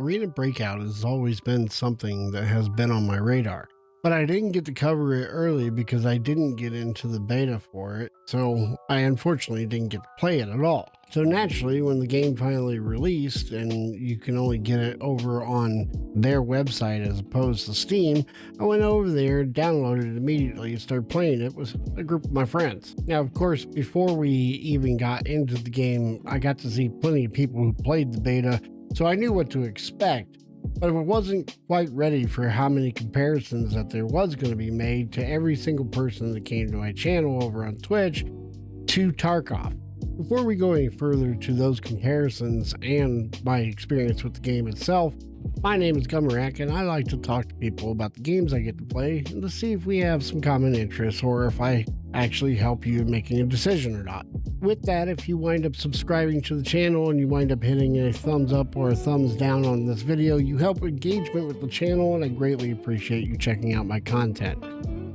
Arena Breakout has always been something that has been on my radar, but I didn't get to cover it early because I didn't get into the beta for it, so I unfortunately didn't get to play it at all. So naturally, when the game finally released and you can only get it over on their website as opposed to Steam, I went over there, downloaded it immediately, and started playing it with a group of my friends. Now, of course, before we even got into the game, I got to see plenty of people who played the beta, so I knew what to expect. But I wasn't quite ready for how many comparisons that there was going to be made to every single person that came to my channel over on Twitch to Tarkov. Before we go any further to those comparisons and my experience with the game itself, my name is Gummerak and I like to talk to people about the games I get to play and to see if we have some common interests or if I actually help you in making a decision or not. With that, if you wind up subscribing to the channel and you wind up hitting a thumbs up or a thumbs down on this video, you help engagement with the channel and I greatly appreciate you checking out my content.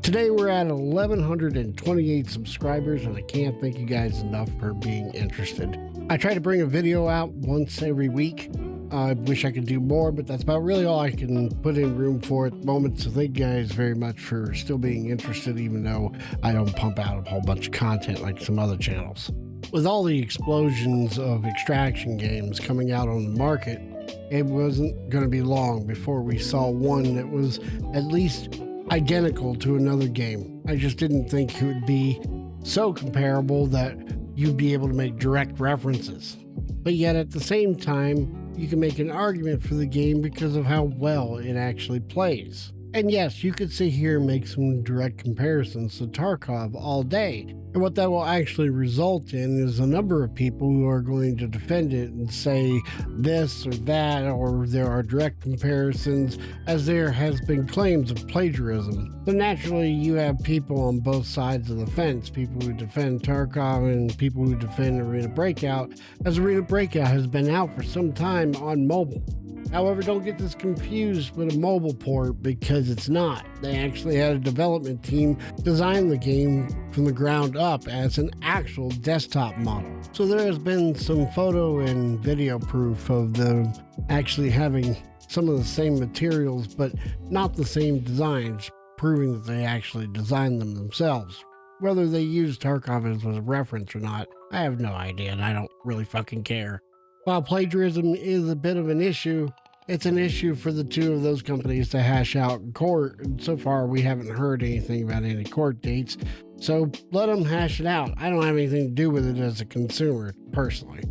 Today we're at 1,128 subscribers and I can't thank you guys enough for being interested. I try to bring a video out once every week. I wish I could do more, but that's about really all I can put in room for at the moment. So thank you guys very much for still being interested, even though I don't pump out a whole bunch of content like some other channels. With all the explosions of extraction games coming out on the market, it wasn't going to be long before we saw one that was at least identical to another game. I just didn't think it would be so comparable that you'd be able to make direct references. But yet at the same time, you can make an argument for the game because of how well it actually plays. And yes, you could sit here and make some direct comparisons to Tarkov all day. And what that will actually result in is a number of people who are going to defend it and say this or that, or there are direct comparisons, as there has been claims of plagiarism. So naturally, you have people on both sides of the fence, people who defend Tarkov and people who defend Arena Breakout, as Arena Breakout has been out for some time on mobile. However, don't get this confused with a mobile port because it's not. They actually had a development team design the game from the ground up as an actual desktop model. So there has been some photo and video proof of them actually having some of the same materials, but not the same designs, proving that they actually designed them themselves. Whether they used Tarkov as a reference or not, I have no idea and I don't really fucking care. While plagiarism is a bit of an issue, it's an issue for the two of those companies to hash out in court, and so far we haven't heard anything about any court dates, so let them hash it out. I don't have anything to do with it as a consumer, personally.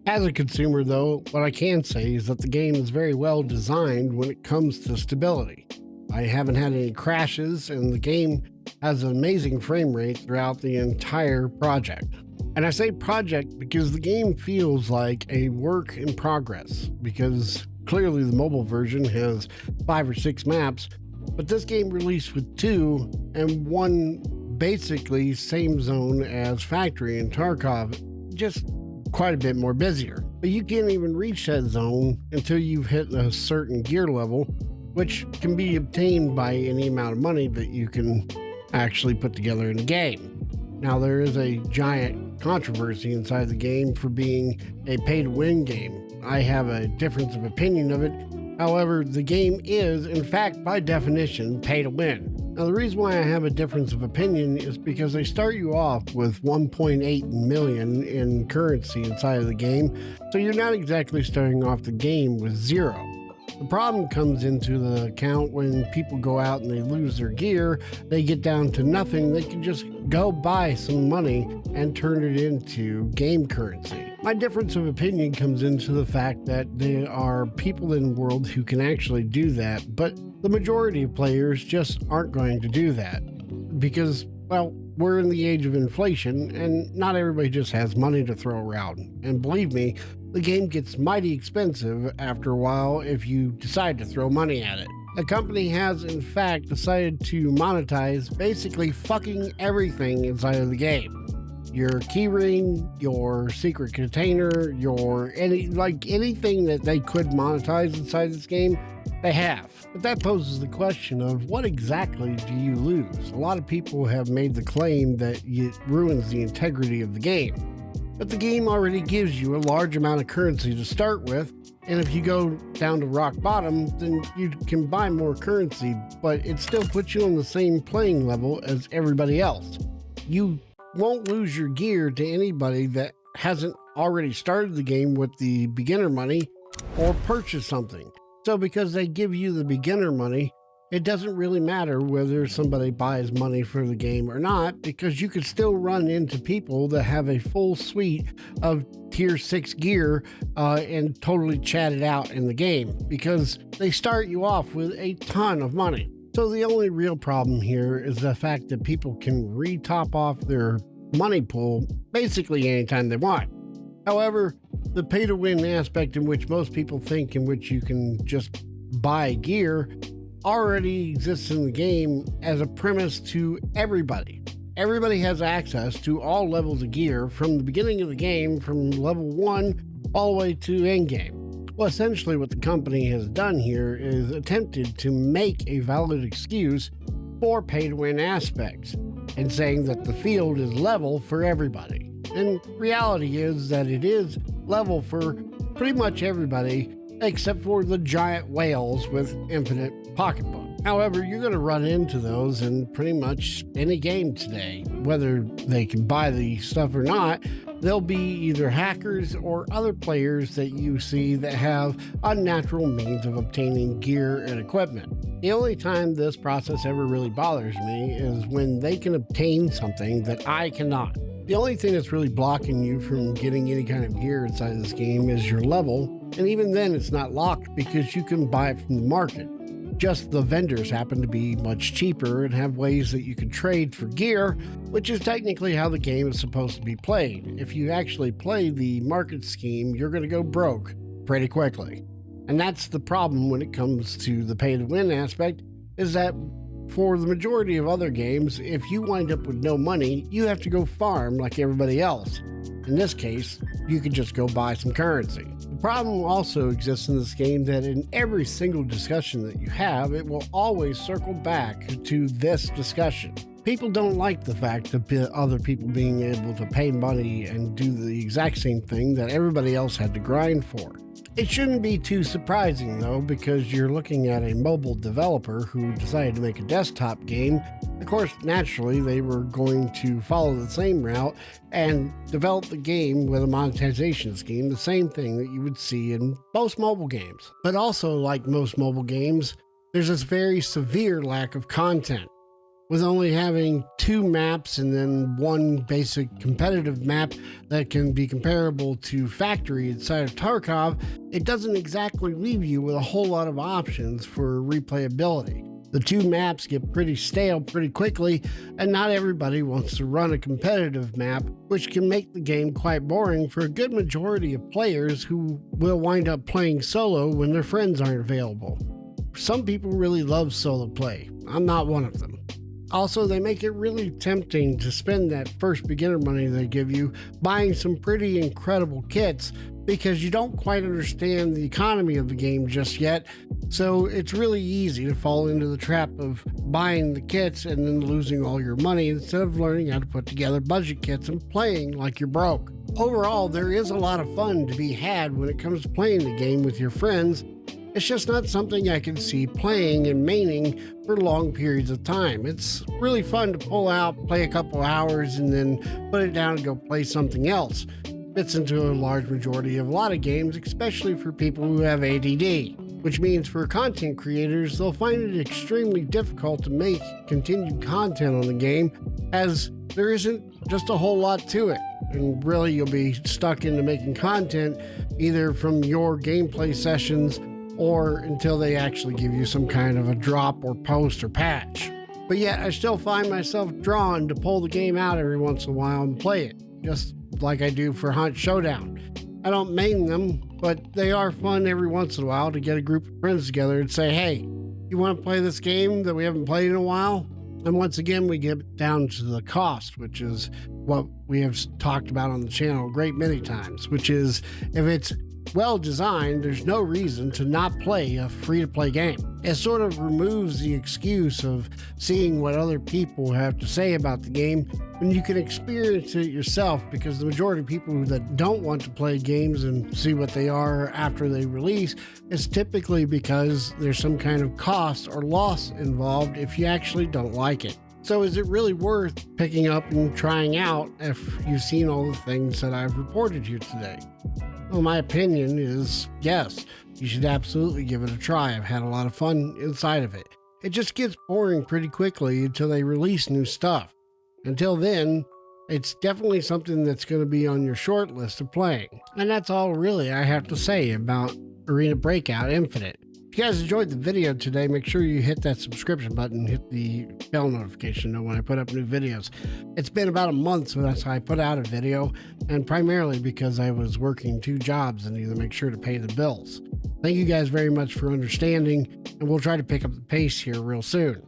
As a consumer, though, what I can say is that the game is very well designed when it comes to stability. I haven't had any crashes, and the game has an amazing frame rate throughout the entire project. And I say project because the game feels like a work in progress, because clearly the mobile version has 5 or 6 maps, but this game released with 2 and one basically same zone as Factory and Tarkov, just quite a bit more busier. But you can't even reach that zone until you've hit a certain gear level, which can be obtained by any amount of money that you can actually put together in the game. Now, there is a giant controversy inside the game for being a pay-to-win game. I have a difference of opinion of it. However, the game is, in fact, by definition, pay-to-win. Now, the reason why I have a difference of opinion is because they start you off with 1.8 million in currency inside of the game, so you're not exactly starting off the game with 0. The problem comes into the account when people go out and they lose their gear, they get down to nothing, they can just go buy some money and turn it into game currency. My difference of opinion comes into the fact that there are people in the world who can actually do that, but the majority of players just aren't going to do that because, well, we're in the age of inflation and not everybody just has money to throw around. And believe me, the game gets mighty expensive after a while if you decide to throw money at it. The company has, in fact, decided to monetize basically fucking everything inside of the game. Your keyring, your secret container, anything that they could monetize inside this game, they have. But that poses the question of what exactly do you lose? A lot of people have made the claim that it ruins the integrity of the game. But the game already gives you a large amount of currency to start with, and if you go down to rock bottom, then you can buy more currency, but it still puts you on the same playing level as everybody else. You won't lose your gear to anybody that hasn't already started the game with the beginner money or purchased something. So because they give you the beginner money, it doesn't really matter whether somebody buys money for the game or not, because you could still run into people that have a full suite of tier 6 gear and totally chat it out in the game, because they start you off with a ton of money. So the only real problem here is the fact that people can re-top off their money pool basically anytime they want. However, the pay-to-win aspect in which most people think in which you can just buy gear already exists in the game as a premise to everybody. Everybody has access to all levels of gear from the beginning of the game, from level 1 all the way to endgame. Well, essentially what the company has done here is attempted to make a valid excuse for pay-to-win aspects and saying that the field is level for everybody. And reality is that it is level for pretty much everybody except for the giant whales with infinite pocketbook. However, you're going to run into those in pretty much any game today. Whether they can buy the stuff or not, they'll be either hackers or other players that you see that have unnatural means of obtaining gear and equipment. The only time this process ever really bothers me is when they can obtain something that I cannot. The only thing that's really blocking you from getting any kind of gear inside this game is your level, and even then it's not locked because you can buy it from the market. Just the vendors happen to be much cheaper and have ways that you can trade for gear, which is technically how the game is supposed to be played. If you actually play the market scheme, you're going to go broke pretty quickly. And that's the problem when it comes to the pay-to-win aspect, is that for the majority of other games, if you wind up with no money, you have to go farm like everybody else. In this case, you can just go buy some currency. The problem also exists in this game that in every single discussion that you have, it will always circle back to this discussion. People don't like the fact of other people being able to pay money and do the exact same thing that everybody else had to grind for. It shouldn't be too surprising though, because you're looking at a mobile developer who decided to make a desktop game. Of course, naturally, they were going to follow the same route and develop the game with a monetization scheme, the same thing that you would see in most mobile games. But also, like most mobile games, there's this very severe lack of content. With only having 2 maps and then one basic competitive map that can be comparable to Factory inside of Tarkov, it doesn't exactly leave you with a whole lot of options for replayability. The 2 maps get pretty stale pretty quickly, and not everybody wants to run a competitive map, which can make the game quite boring for a good majority of players who will wind up playing solo when their friends aren't available. Some people really love solo play. I'm not one of them. Also, they make it really tempting to spend that first beginner money they give you buying some pretty incredible kits because you don't quite understand the economy of the game just yet. So it's really easy to fall into the trap of buying the kits and then losing all your money instead of learning how to put together budget kits and playing like you're broke. Overall, there is a lot of fun to be had when it comes to playing the game with your friends. It's just not something I can see playing and maining for long periods of time. It's really fun to pull out, play a couple hours, and then put it down and go play something else. Fits into a large majority of a lot of games, especially for people who have ADD, which means for content creators, they'll find it extremely difficult to make continued content on the game, as there isn't just a whole lot to it. And really, you'll be stuck into making content either from your gameplay sessions or until they actually give you some kind of a drop or post or patch. But yet I still find myself drawn to pull the game out every once in a while and play it, just like I do for Hunt Showdown. I don't main them, but they are fun every once in a while to get a group of friends together and say, hey, you want to play this game that we haven't played in a while? And once again, we get down to the cost, which is what we have talked about on the channel a great many times, which is if it's well designed, there's no reason to not play a free-to-play game. It sort of removes the excuse of seeing what other people have to say about the game and you can experience it yourself, because the majority of people that don't want to play games and see what they are after they release is typically because there's some kind of cost or loss involved if you actually don't like it. So is it really worth picking up and trying out if you've seen all the things that I've reported here today? Well, my opinion is yes, you should absolutely give it a try. I've had a lot of fun inside of it. It just gets boring pretty quickly until they release new stuff. Until then, it's definitely something that's going to be on your short list of playing. And that's all really I have to say about Arena Breakout Infinite. If you guys enjoyed the video today, make sure you hit that subscription button, hit the bell notification to know when I put up new videos. It's been about a month since I put out a video, and primarily because I was working 2 jobs and needed to make sure to pay the bills. Thank you guys very much for understanding, and we'll try to pick up the pace here real soon.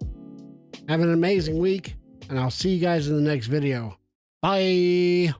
Have an amazing week, and I'll see you guys in the next video. Bye!